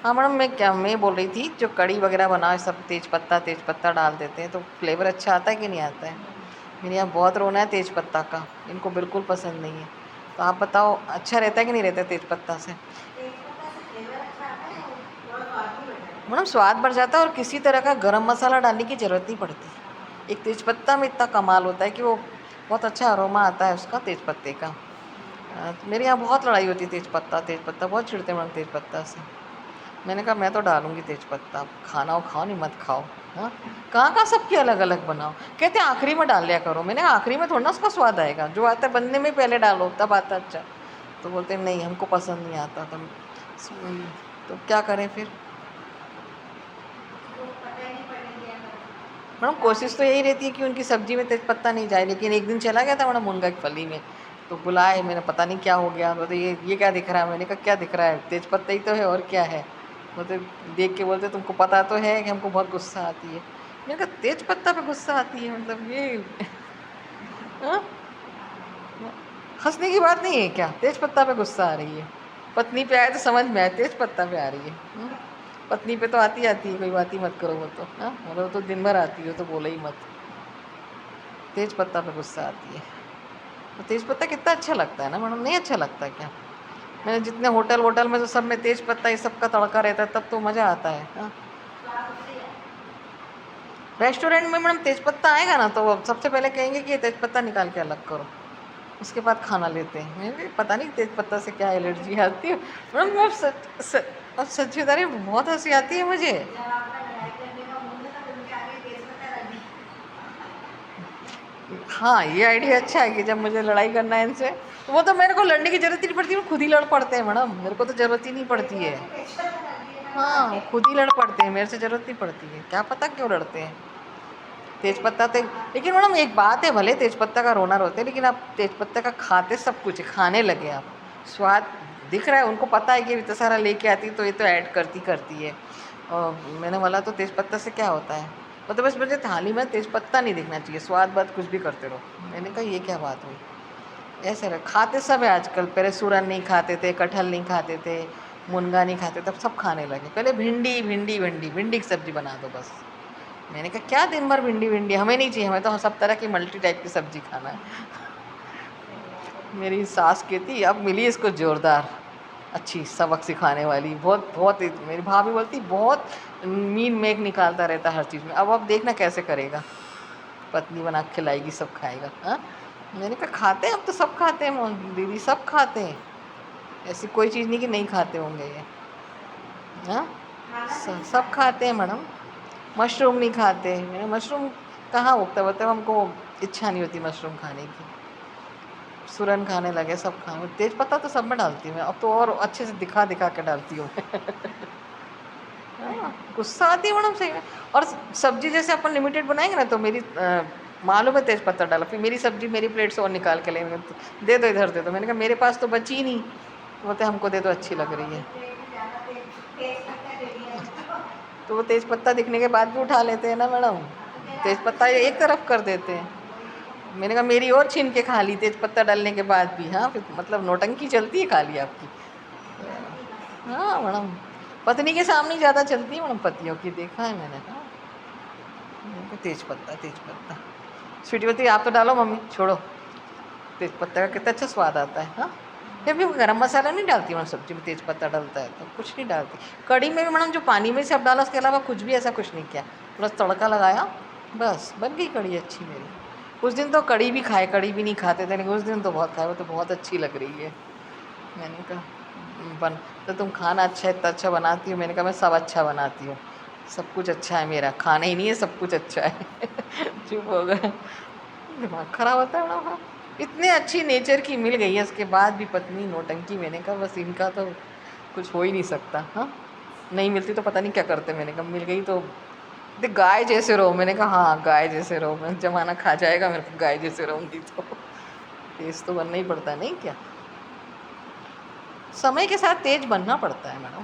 ہاں میڈم، میں بول رہی تھی جو کڑی وغیرہ بناؤ سب تیز پتہ ڈال دیتے ہیں تو فلیور اچھا آتا ہے کہ نہیں آتا ہے؟ میرے یہاں بہت رونا ہے تیز پتہ کا، ان کو بالکل پسند نہیں ہے، تو آپ بتاؤ اچھا رہتا ہے کہ نہیں رہتا ہے تیز پتہ سے؟ میڈم سواد بڑھ جاتا ہے اور کسی طرح کا گرم مسالہ ڈالنے کی ضرورت نہیں پڑتی، ایک تیز پتہ میں اتنا کمال ہوتا ہے کہ وہ بہت اچھا اروما آتا ہے اس کا تیز پتے کا۔ میرے یہاں بہت لڑائی ہوتی ہے تیز پتہ بہت چھڑتے ہیں میڈم تیز پتہ سے۔ میں نے کہا میں تو ڈالوں گی تیز پتہ، کھانا ہو کھاؤ نہیں مت کھاؤ، ہاں کہاں سب کی الگ الگ بناؤ، کہتے ہیں آخری میں ڈال لیا کرو، میں نے کہا آخری میں تھوڑا نا اس کا سواد آئے گا، جو آتا ہے بننے میں پہلے ڈالو تب آتا اچھا، تو بولتے ہیں نہیں ہم کو پسند نہیں آتا، تو کیا کریں پھر؟ میڈم کوشش تو یہی رہتی ہے کہ ان کی سبزی میں تیز پتہ نہیں جائے، لیکن ایک دن چلا گیا تھا میڈم منگا کی پھلی میں، تو بلائے میں نے پتہ نہیں کیا ہو گیا، بولتے یہ کیا دکھ رہا ہے، میں نے کہا کیا دکھ رہا ہے، تیز پتہ ہی تو ہے اور کیا ہے، بولتے دیکھ کے بولتے تم کو پتہ تو ہے کہ ہم کو بہت غصہ آتی ہے، میں نے کہا تیز پتہ پہ غصہ آتی ہے، مطلب یہ ہنسنے کی بات نہیں ہے کیا، تیز پتہ پہ غصہ آ رہی ہے، پتنی پہ آئے تو سمجھ میں آئے، تیز پتہ پہ آ رہی ہے، پتنی پہ تو آتی ہے کوئی بات ہی مت کرو، وہ تو وہ تو دن بھر آتی ہے، تو بولے ہی مت، تیز پتہ پہ غصہ آتی ہے، تو تیز پتہ کتنا اچھا لگتا ہے نا میڈم، نہیں اچھا لگتا کیا؟ میں نے جتنے ہوٹل میں تو سب میں تیز پتہ یہ سب کا تڑکا رہتا ہے، تب تو مزہ آتا ہے۔ ریسٹورینٹ میں میڈم تیز پتہ آئے گا نا تو سب سے پہلے کہیں گے کہ یہ تیز پتہ نکال کے الگ کرو، اس کے بعد کھانا لیتے ہیں، میں نے پتہ نہیں تیز پتہ سے کیا الرجی آتی ہے میڈم، اب سچ بتا رہی ہوں بہت ہنسی آتی ہے مجھے۔ ہاں یہ آئیڈیا اچھا ہے کہ جب مجھے لڑائی کرنا ہے ان سے، وہ تو میرے کو لڑنے کی ضرورت ہی نہیں پڑتی، وہ خود ہی لڑ پڑتے ہیں میڈم، میرے کو تو ضرورت ہی نہیں پڑتی ہے، ہاں وہ خود ہی لڑ پڑتے ہیں، میرے سے ضرورت نہیں پڑتی ہے، کیا پتہ کیوں لڑتے ہیں تیز پتہ لیکن میڈم ایک بات ہے، بھلے تیز پتہ کا رونا روتے ہیں لیکن آپ تیز پتہ کا کھاتے سب کچھ کھانے لگے، آپ سواد دکھ رہا ہے ان کو پتہ ہے کہ اتنا سارا لے کے آتی تو یہ تو ایڈ کرتی ہے، اور میں نے بولا تو تیز پتہ سے کیا ہوتا ہے، مطلب بس مجھے تھالی میں تیز پتہ نہیں دکھنا چاہیے، سواد بات کچھ بھی کرتے رہو، میں نے کہا یہ کیا بات ہوئی، ایسے رہے کھاتے سب ہے آج کل، پہلے سورن نہیں کھاتے تھے، کٹہل نہیں کھاتے تھے، منگا نہیں کھاتے تھے، اب سب کھانے لگے، پہلے بھنڈی کی سبزی بنا دو بس، میں نے کہا کیا دن بھر بھنڈی ہمیں نہیں چاہیے، ہمیں تو سب طرح کی ملٹی ٹائپ کی سبزی کھانا ہے، میری ساس کہتی اب ملی اس کو زوردار اچھی سبق سکھانے والی، بہت میری بھابھی بولتی بہت مین میک نکالتا رہتا ہے ہر چیز میں، اب دیکھنا کیسے کرے گا، پتلی بنا کے کھلائے گی سب کھائے گا، میں نے کہا کھاتے ہیں اب تو سب کھاتے ہیں دیدی، سب کھاتے ہیں، ایسی کوئی چیز نہیں کہ نہیں کھاتے ہوں گے یہ، سب کھاتے ہیں میڈم، مشروم نہیں کھاتے، مشروم کہاں اگتا ہے، بولتے ہم کو اچھا نہیں ہوتی مشروم کھانے کی، سورن کھانے لگے سب کھانے، تیز پتہ تو سب میں ڈالتی ہوں میں، اب تو اور اچھے سے دکھا کے ڈالتی ہوں غصہ آتی ہے میڈم صحیح میں، اور سبزی جیسے اپن لمیٹیڈ بنائیں گے نا تو میری معلوم ہے تیز پتہ ڈالا، پھر میری سبزی میری پلیٹ سے اور نکال کے لیں گے، دے دو ادھر دے دو، میں نے کہا میرے پاس تو بچی نہیں، بولتے ہم کو دے دو اچھی لگ رہی ہے، تو وہ تیز پتہ دکھنے کے بعد بھی اٹھا لیتے ہیں نا میڈم، تیز پتہ ایک طرف کر دیتے ہیں، میں نے کہا میری اور چھین کے کھا لی تیز پتہ ڈالنے کے بعد بھی، ہاں پھر مطلب نوٹنکی چلتی ہے خالی آپ کی، ہاں میڈم پتنی کے سامنے زیادہ چلتی ہے میڈم پتیوں کی، دیکھا ہے میں نے، تیز پتہ سویٹی بولتی آپ تو ڈالو ممی چھوڑو، تیز پتہ کا کتنا اچھا سواد آتا ہے، ہاں پھر بھی وہ گرم مسالہ نہیں ڈالتی میں سبزی میں، تیز پتہ ڈلتا ہے تو کچھ نہیں ڈالتی، کڑی میں بھی میڈم جو پانی میں سے اب ڈالا اس کے علاوہ کچھ بھی ایسا کچھ نہیں کیا، بس تڑکا لگایا بس بن گئی کڑی اچھی میری، اس دن تو کڑی بھی نہیں کھاتے تھے لیکن اس دن تو بہت کھائے، وہ تو بہت اچھی لگ رہی ہے، میں نے کہا تو تم کھانا اتنا اچھا بناتی ہو، میں نے کہا میں سب اچھا بناتی ہوں، سب کچھ اچھا ہے میرا، کھانا ہی نہیں ہے سب کچھ اچھا ہے چپ ہو گئے، دماغ خراب ہوتا ہے نا، اتنے اچھی نیچر کی مل گئی ہے اس کے بعد بھی پتنی نوٹنکی، میں نے کہا بس ان کا تو کچھ ہو ہی نہیں سکتا، ہاں نہیں ملتی تو پتہ نہیں کیا کرتے، میں نے کہا مل گئی تو گائے جیسے رہو، میں نے کہا ہاں گائے جیسے رہو، میں زمانہ کھا جائے گا میرے کو گائے جیسے رہوں گی تو، تیز تو بننا ہی پڑتا ہے نہیں کیا، سمے کے ساتھ تیز بننا پڑتا ہے میڈم۔